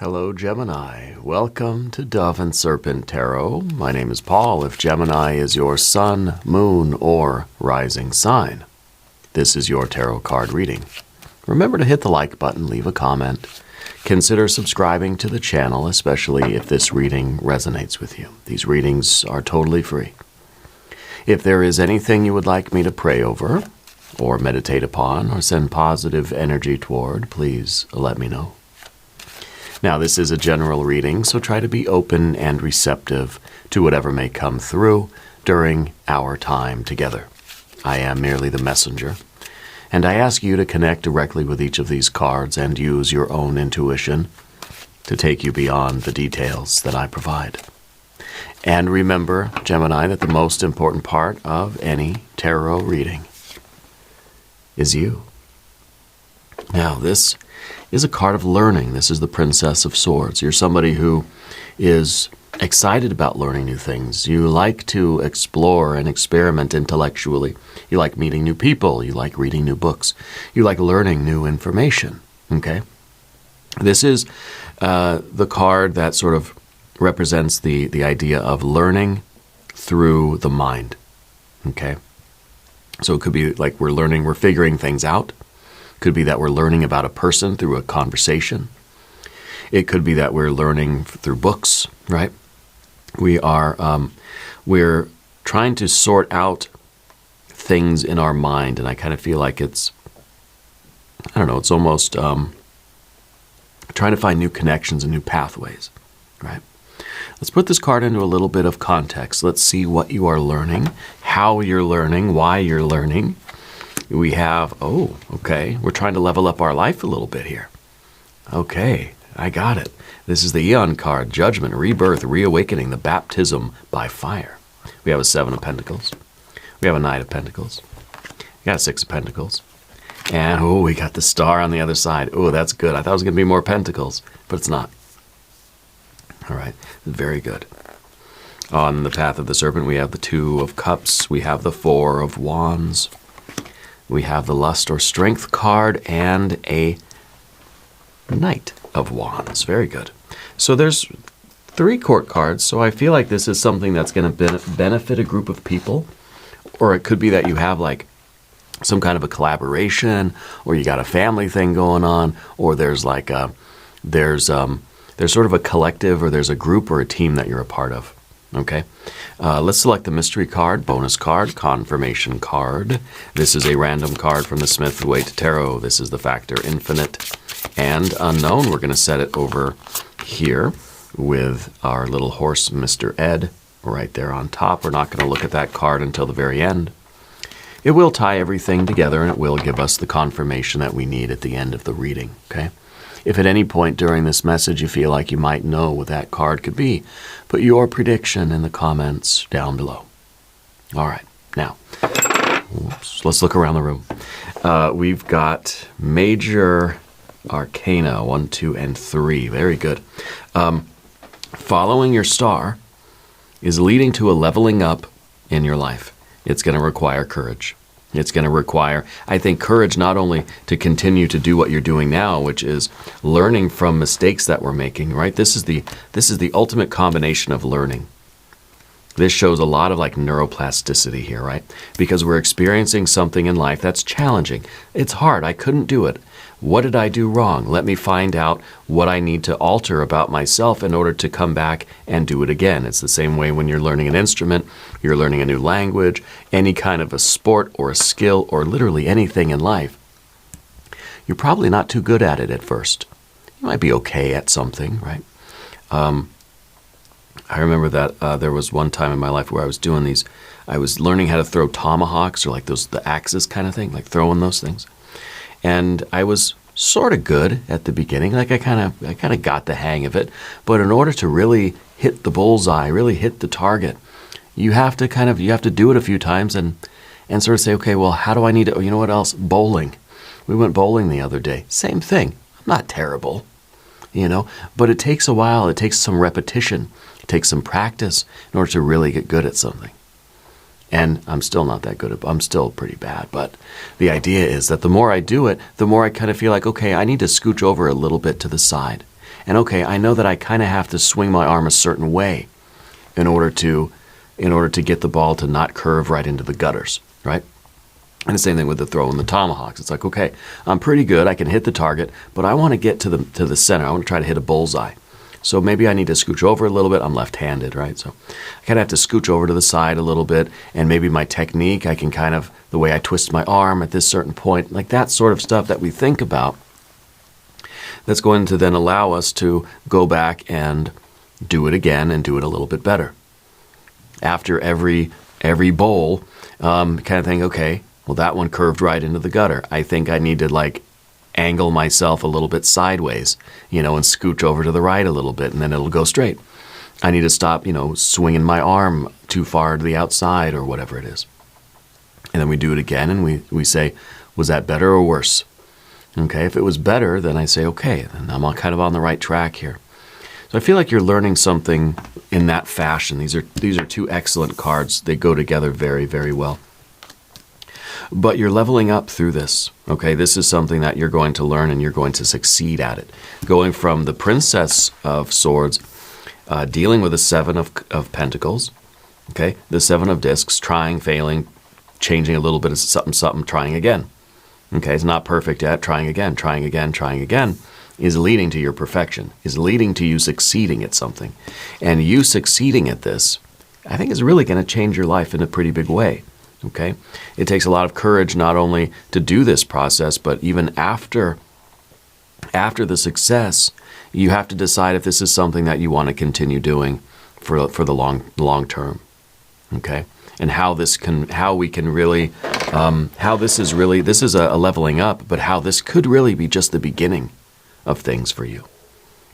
Hello, Gemini. Welcome to Dove and Serpent Tarot. My name is Paul. If Gemini is your sun, moon, or rising sign, this is your tarot card reading. Remember to hit the like button, leave a comment. Consider subscribing to the channel, especially if this reading resonates with you. These readings are totally free. If there is anything you would like me to pray over, or meditate upon, or send positive energy toward, please let me know. Now, this is a general reading, so try to be open and receptive to whatever may come through during our time together. I am merely the messenger, and I ask you to connect directly with each of these cards and use your own intuition to take you beyond the details that I provide. And remember, Gemini, that the most important part of any tarot reading is you. Now, this is a card of learning. This is the Princess of Swords. You're somebody who is excited about learning new things. You like to explore and experiment intellectually. You like meeting new people. You like reading new books. You like learning new information. Okay? This is the card that sort of represents the idea of learning through the mind. Okay? So it could be like we're figuring things out. Could be that we're learning about a person through a conversation. It could be that we're learning through books, right? We're trying to sort out things in our mind, and I kind of feel like it's almost trying to find new connections and new pathways, right? Let's put this card into a little bit of context. Let's see what you are learning, how you're learning, why you're learning. We have, we're trying to level up our life a little bit here. Okay, I got it. This is the Eon card, Judgment, Rebirth, Reawakening, the Baptism by Fire. We have a Seven of Pentacles. We have a Knight of Pentacles. We got a Six of Pentacles. And, we got the Star on the other side. Oh, that's good. I thought it was going to be more Pentacles, but it's not. All right, very good. On the Path of the Serpent, we have the Two of Cups. We have the Four of Wands. We have the Lust or Strength card and a Knight of Wands. Very good. So there's 3 court cards, so I feel like this is something that's going to benefit a group of people. Or it could be that you have like some kind of a collaboration, or you got a family thing going on, or there's like there's sort of a collective, or there's a group or a team that you're a part of. Okay, let's select the mystery card, bonus card, confirmation card. This is a random card from the Smith Waite Tarot. This is the factor infinite and unknown. We're going to set it over here with our little horse, Mr. Ed, right there on top. We're not going to look at that card until the very end. It will tie everything together, and it will give us the confirmation that we need at the end of the reading. Okay. If at any point during this message you feel like you might know what that card could be, put your prediction in the comments down below. All right, now, let's look around the room. We've got Major Arcana, 1, 2, and 3. Very good. Following your star is leading to a leveling up in your life. It's going to require courage. It's going to require, I think, courage not only to continue to do what you're doing now, which is learning from mistakes that we're making, right? This is the ultimate combination of learning. This shows a lot of like neuroplasticity here, right? Because we're experiencing something in life that's challenging. It's hard. I couldn't do it. What did I do wrong? Let me find out what I need to alter about myself in order to come back and do it again. It's the same way when you're learning an instrument, you're learning a new language, any kind of a sport or a skill or literally anything in life. You're probably not too good at it at first. You might be okay at something, right? I remember that there was one time in my life where I was learning how to throw tomahawks, or like the axes kind of thing, like throwing those things. And I was sort of good at the beginning, like I kind of got the hang of it. But in order to really hit the bullseye, really hit the target, you have to do it a few times and sort of say, okay, well, how do I need to, you know what else? Bowling. We went bowling the other day. Same thing. I'm not terrible, but it takes a while. It takes some repetition. It takes some practice in order to really get good at something. And I'm still not that good. I'm still pretty bad. But the idea is that the more I do it, the more I kind of feel like, okay, I need to scooch over a little bit to the side. And okay, I know that I kind of have to swing my arm a certain way in order to get the ball to not curve right into the gutters, right? And the same thing with the throw and the tomahawks. It's like, okay, I'm pretty good. I can hit the target, but I want to get to the center. I want to try to hit a bullseye. So maybe I need to scooch over a little bit. I'm left-handed, right? So I kind of have to scooch over to the side a little bit, and maybe my technique, I can kind of, the way I twist my arm at this certain point, like that sort of stuff that we think about, that's going to then allow us to go back and do it again and do it a little bit better. After every bowl, kind of think, okay, well, that one curved right into the gutter. I think I need to like angle myself a little bit sideways, and scooch over to the right a little bit, and then it'll go straight. I need to stop, swinging my arm too far to the outside or whatever it is. And then we do it again, and we say, was that better or worse? Okay, if it was better, then I say, okay, then I'm kind of on the right track here. So I feel like you're learning something in that fashion. These are two excellent cards. They go together very, very well. But you're leveling up through this, okay? This is something that you're going to learn and you're going to succeed at it. Going from the Princess of Swords, dealing with the Seven of Pentacles, okay? The Seven of Discs, trying, failing, changing a little bit of something, something, trying again. Okay, it's not perfect yet, trying again, trying again, trying again, is leading to your perfection, is leading to you succeeding at something. And you succeeding at this, I think is really going to change your life in a pretty big way. Okay, it takes a lot of courage not only to do this process, but even after the success, you have to decide if this is something that you want to continue doing for the long term. Okay, and how this is a leveling up, but how this could really be just the beginning of things for you.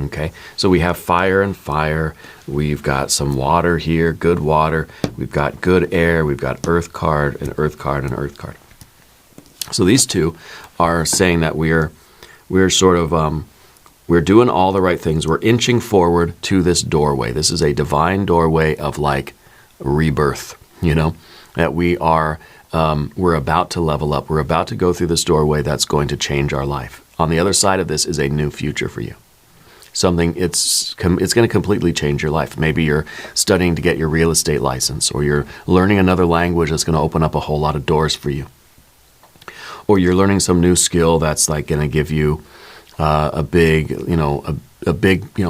Okay, so we have fire and fire. We've got some water here, good water. We've got good air. We've got earth card, an earth card, and earth card. So these two are saying that we're sort of we're doing all the right things. We're inching forward to this doorway. This is a divine doorway of like rebirth. That we're about to level up. We're about to go through this doorway that's going to change our life. On the other side of this is a new future for you. Something, it's going to completely change your life. Maybe you're studying to get your real estate license, or you're learning another language that's going to open up a whole lot of doors for you. Or you're learning some new skill that's like going to give you a big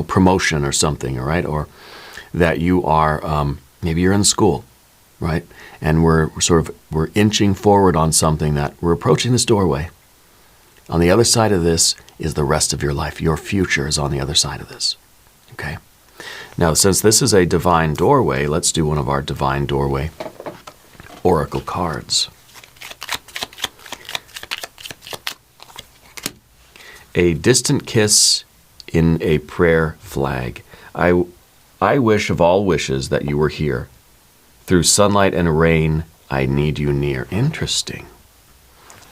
promotion or something, all right? Or that you are, maybe you're in school, right? And we're inching forward on something that we're approaching this doorway. On the other side of this is the rest of your life. Your future is on the other side of this. Okay? Now, since this is a divine doorway, let's do one of our divine doorway oracle cards. A distant kiss in a prayer flag. I wish of all wishes that you were here. Through sunlight and rain, I need you near. Interesting.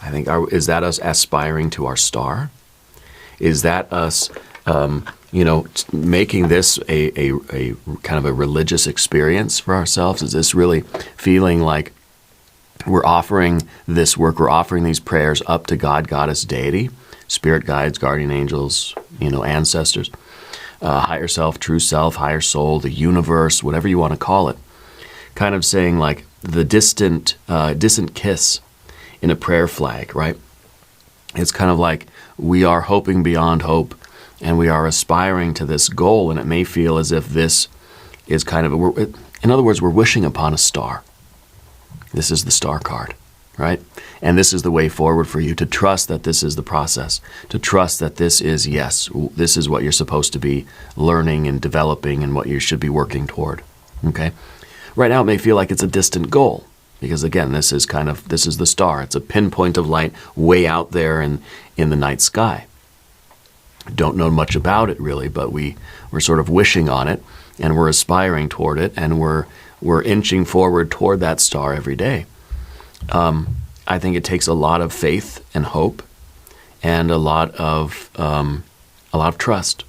I think, is that us aspiring to our star? Is that us, making this a kind of a religious experience for ourselves? Is this really feeling like we're offering this work, we're offering these prayers up to God, Goddess, Deity, spirit guides, guardian angels, ancestors, higher self, true self, higher soul, the universe, whatever you want to call it? Kind of saying like the distant kiss in a prayer flag, right? It's kind of like we are hoping beyond hope, and we are aspiring to this goal, and it may feel as if this is kind of, in other words, we're wishing upon a star. This is the star card, right? And this is the way forward for you, to trust that this is the process, to trust that this is, yes, this is what you're supposed to be learning and developing and what you should be working toward, okay? Right now it may feel like it's a distant goal, because again, this is the star. It's a pinpoint of light way out there in the night sky. Don't know much about it really, but we're sort of wishing on it, and we're aspiring toward it, and we're inching forward toward that star every day. I think it takes a lot of faith and hope, and a lot of trust,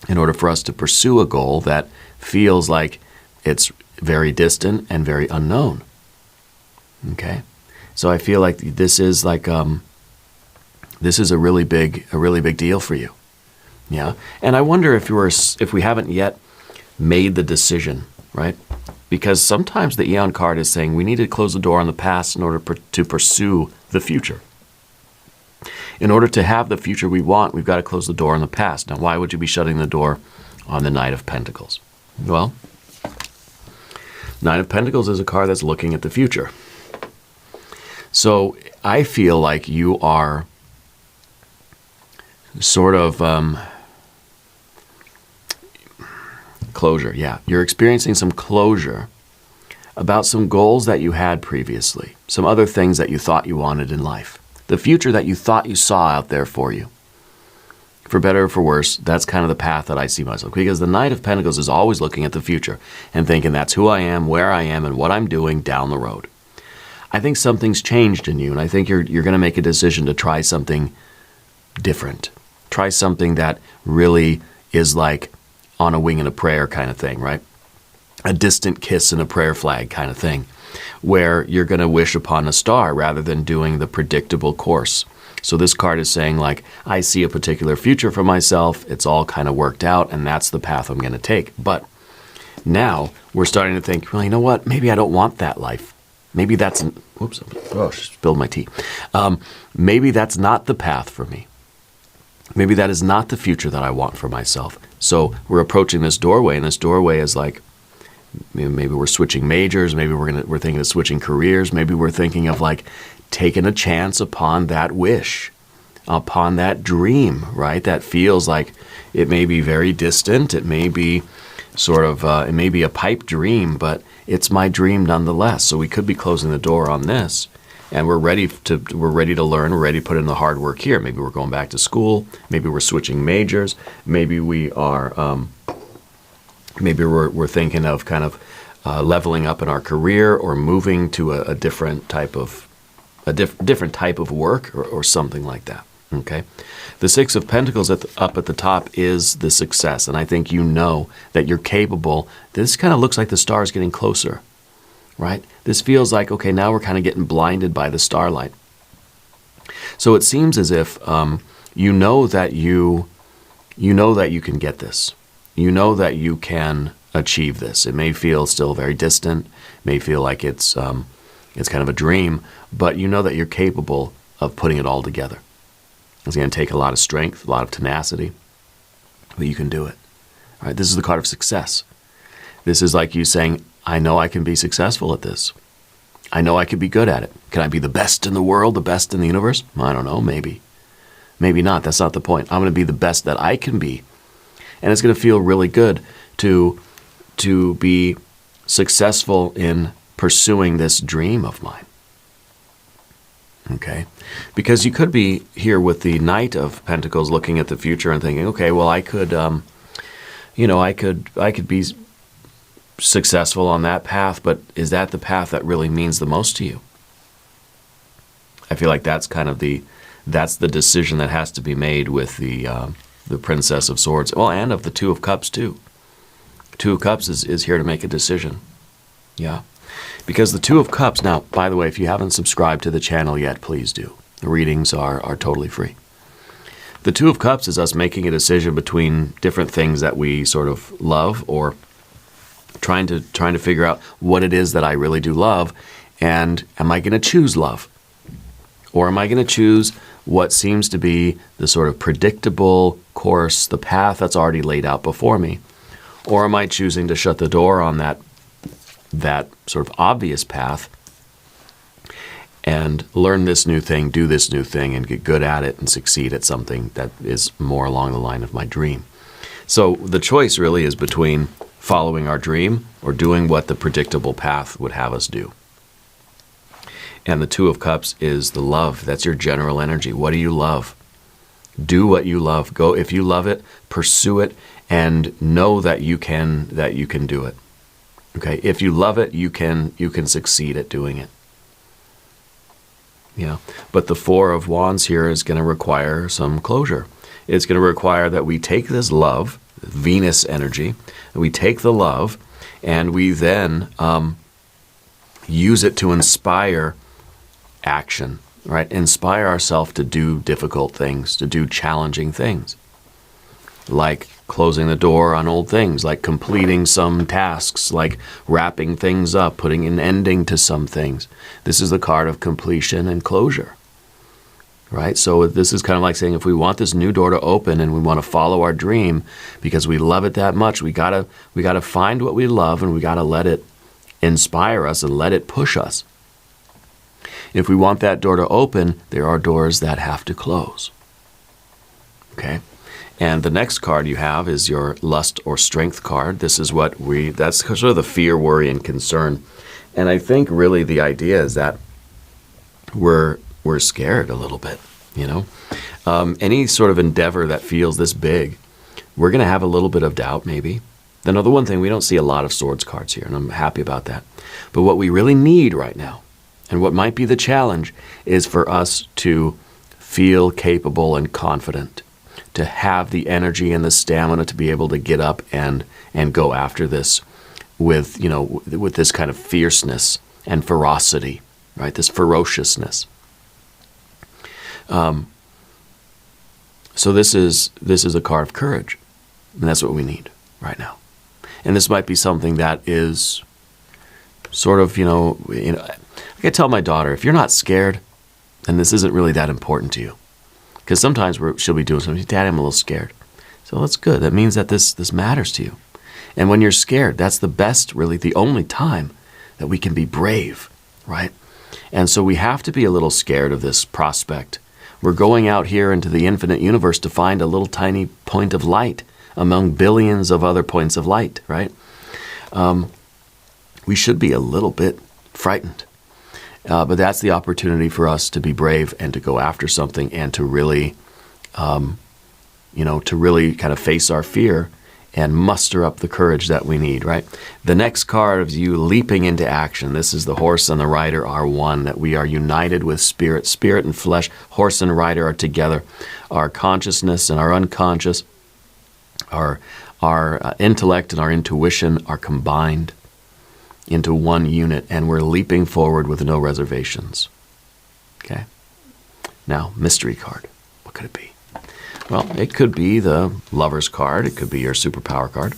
in order for us to pursue a goal that feels like it's very distant and very unknown. Okay, so I feel like this is like this is a really big deal for you. Yeah. And I wonder if we haven't yet made the decision, right? Because sometimes the Eon card is saying we need to close the door on the past in order to pursue the future. In order to have the future we want, we've got to close the door on the past. Now, why would you be shutting the door on the Knight of Pentacles? Well, Knight of Pentacles is a card that's looking at the future. So I feel like you are sort of closure. Yeah, you're experiencing some closure about some goals that you had previously, some other things that you thought you wanted in life, the future that you thought you saw out there for you. For better or for worse, that's kind of the path that I see myself. Because the Knight of Pentacles is always looking at the future and thinking that's who I am, where I am, and what I'm doing down the road. I think something's changed in you, and I think you're going to make a decision to try something different. Try something that really is like on a wing and a prayer kind of thing, right? A distant kiss and a prayer flag kind of thing, where you're going to wish upon a star rather than doing the predictable course. So this card is saying, like, I see a particular future for myself. It's all kind of worked out, and that's the path I'm going to take. But now we're starting to think, well, you know what? Maybe I don't want that life. Maybe that's, whoops, oh, spilled my tea. Maybe that's not the path for me. Maybe that is not the future that I want for myself. So we're approaching this doorway, and this doorway is like, maybe we're switching majors. Maybe we're thinking of switching careers. Maybe we're thinking of like taking a chance upon that wish, upon that dream, right? That feels like it may be very distant. It may be sort of, it may be a pipe dream, but it's my dream nonetheless. So we could be closing the door on this, and we're ready to learn. We're ready to put in the hard work here. Maybe we're going back to school. Maybe we're switching majors. Maybe we are, maybe we're thinking of kind of leveling up in our career or moving to a different type of different type of work or something like that. Okay, the Six of Pentacles up at the top is the success, and I think you know that you're capable. This kind of looks like the stars getting closer, right? This feels like, okay, now we're kind of getting blinded by the starlight. So it seems as if you know that you can get this. You know that you can achieve this. It may feel still very distant, may feel like it's kind of a dream, but you know that you're capable of putting it all together. It's going to take a lot of strength, a lot of tenacity, but you can do it. All right, this is the card of success. This is like you saying, I know I can be successful at this. I know I can be good at it. Can I be the best in the world, the best in the universe? I don't know, maybe. Maybe not. That's not the point. I'm going to be the best that I can be. And it's going to feel really good to be successful in pursuing this dream of mine. Okay? Because you could be here with the Knight of Pentacles looking at the future and thinking, okay, well, I could, I could be successful on that path, but is that the path that really means the most to you? I feel like that's kind of that's the decision that has to be made with the Princess of Swords. Well, and of the Two of Cups, too. Two of Cups is here to make a decision. Yeah. Because the Two of Cups, now, by the way, if you haven't subscribed to the channel yet, please do. The readings are totally free. The Two of Cups is us making a decision between different things that we sort of love, or trying to figure out what it is that I really do love, and am I going to choose love? Or am I going to choose what seems to be the sort of predictable course, the path that's already laid out before me? Or am I choosing to shut the door on that sort of obvious path and learn this new thing, do this new thing, and get good at it and succeed at something that is more along the line of my dream? So the choice really is between following our dream or doing what the predictable path would have us do. And the Two of Cups is the love. That's your general energy. What do you love? Do what you love. Go, if you love it, pursue it, and know that you can do it. Okay? If you love it, you can succeed at doing it. Yeah. But the Four of Wands here is going to require some closure. It's going to require that we take this love, Venus energy, and we take the love, and we then use it to inspire action, right? Inspire ourselves to do difficult things, to do challenging things. like closing the door on old things, like completing some tasks, like wrapping things up, putting an ending to some things. This is the card of completion and closure, right? So this is kind of like saying, if we want this new door to open and we want to follow our dream because we love it that much, we gotta find what we love, and we gotta let it inspire us and let it push us. If we want that door to open, there are doors that have to close. Okay? And the next card you have is your lust or strength card. This is that's sort of the fear, worry, and concern. And I think really the idea is that we're scared a little bit, you know? Any sort of endeavor that feels this big, we're going to have a little bit of doubt maybe. Then the one thing, we don't see a lot of swords cards here, and I'm happy about that. But what we really need right now, and what might be the challenge, is for us to feel capable and confident, to have the energy and the stamina to be able to get up and go after this with this kind of fierceness and ferocity, right? This ferociousness. So this is a card of courage, and that's what we need right now. And this might be something that is sort of, I could tell my daughter, if you're not scared, then this isn't really that important to you. Because sometimes she'll be doing something, Daddy, I'm a little scared. So that's good. That means that this matters to you. And when you're scared, that's the best, really the only time that we can be brave, right? And so we have to be a little scared of this prospect. We're going out here into the infinite universe to find a little tiny point of light among billions of other points of light, right? We should be a little bit frightened. But that's the opportunity for us to be brave and to go after something and to really, to really kind of face our fear and muster up the courage that we need, right? The next card is you leaping into action. This is the horse and the rider are one, that we are united with spirit. Spirit and flesh, horse and rider are together. Our consciousness and our unconscious, our intellect and our intuition are combined into one unit, and we're leaping forward with no reservations. Okay? Now, mystery card. What could it be? Well, it could be the Lover's card. It could be your superpower card.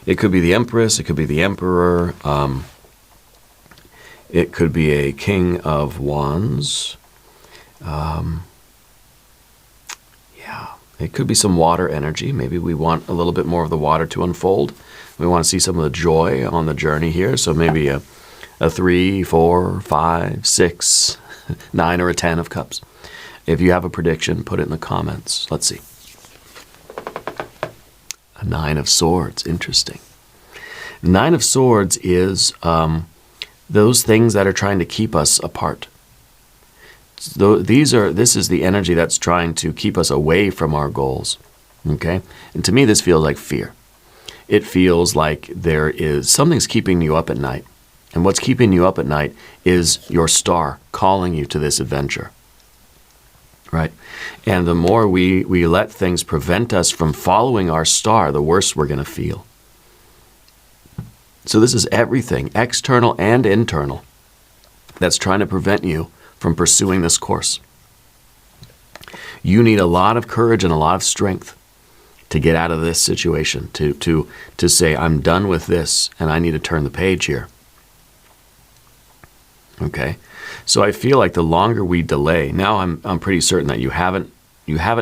It could be the Empress. It could be the Emperor. It could be a King of Wands. It could be some water energy. Maybe we want a little bit more of the water to unfold. We want to see some of the joy on the journey here. So maybe a 3, 4, 5, 6, 9, or a 10 of cups. If you have a prediction, put it in the comments. Let's see. A 9 of swords. Interesting. 9 of swords is those things that are trying to keep us apart. This is the energy that's trying to keep us away from our goals. Okay? And to me, this feels like fear. It feels like something's keeping you up at night. And what's keeping you up at night is your star calling you to this adventure. Right? And the more we let things prevent us from following our star, the worse we're going to feel. So this is everything, external and internal, that's trying to prevent you from pursuing this course. You need a lot of courage and a lot of strength to get out of this situation, to say, I'm done with this and I need to turn the page here. Okay? So I feel like the longer we delay, now I'm pretty certain that you haven't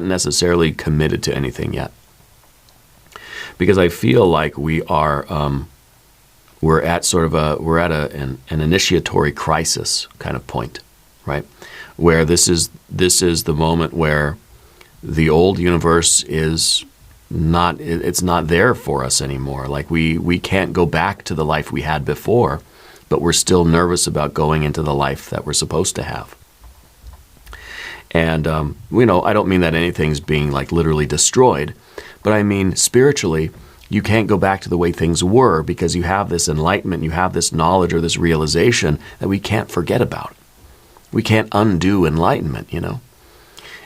necessarily committed to anything yet. Because I feel like we're at an initiatory crisis kind of point, right? Where this is the moment where the old universe is not there for us anymore. Like we can't go back to the life we had before, but we're still nervous about going into the life that we're supposed to have. And I don't mean that anything's being like literally destroyed, but I mean spiritually, you can't go back to the way things were because you have this enlightenment, you have this knowledge or this realization that we can't forget about. We can't undo enlightenment,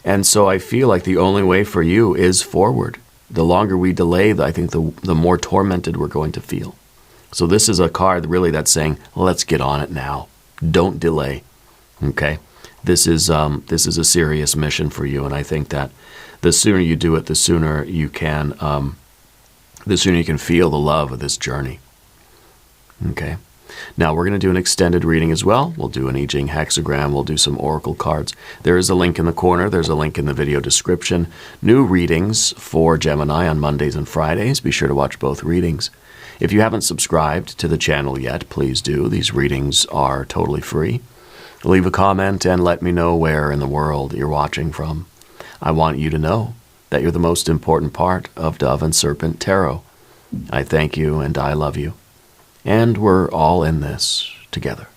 And so I feel like the only way for you is forward. The longer we delay, I think the more tormented we're going to feel. So this is a card really that's saying, let's get on it now. Don't delay. Okay? This is a serious mission for you, and I think that The sooner you do it, the sooner you can feel the love of this journey. Okay. Now we're going to do an extended reading as well. We'll do an I Ching hexagram. We'll do some oracle cards. There is a link in the corner. There's a link in the video description. New readings for Gemini on Mondays and Fridays. Be sure to watch both readings. If you haven't subscribed to the channel yet, please do. These readings are totally free. Leave a comment and let me know where in the world you're watching from. I want you to know that you're the most important part of Dove and Serpent Tarot. I thank you and I love you. And we're all in this together.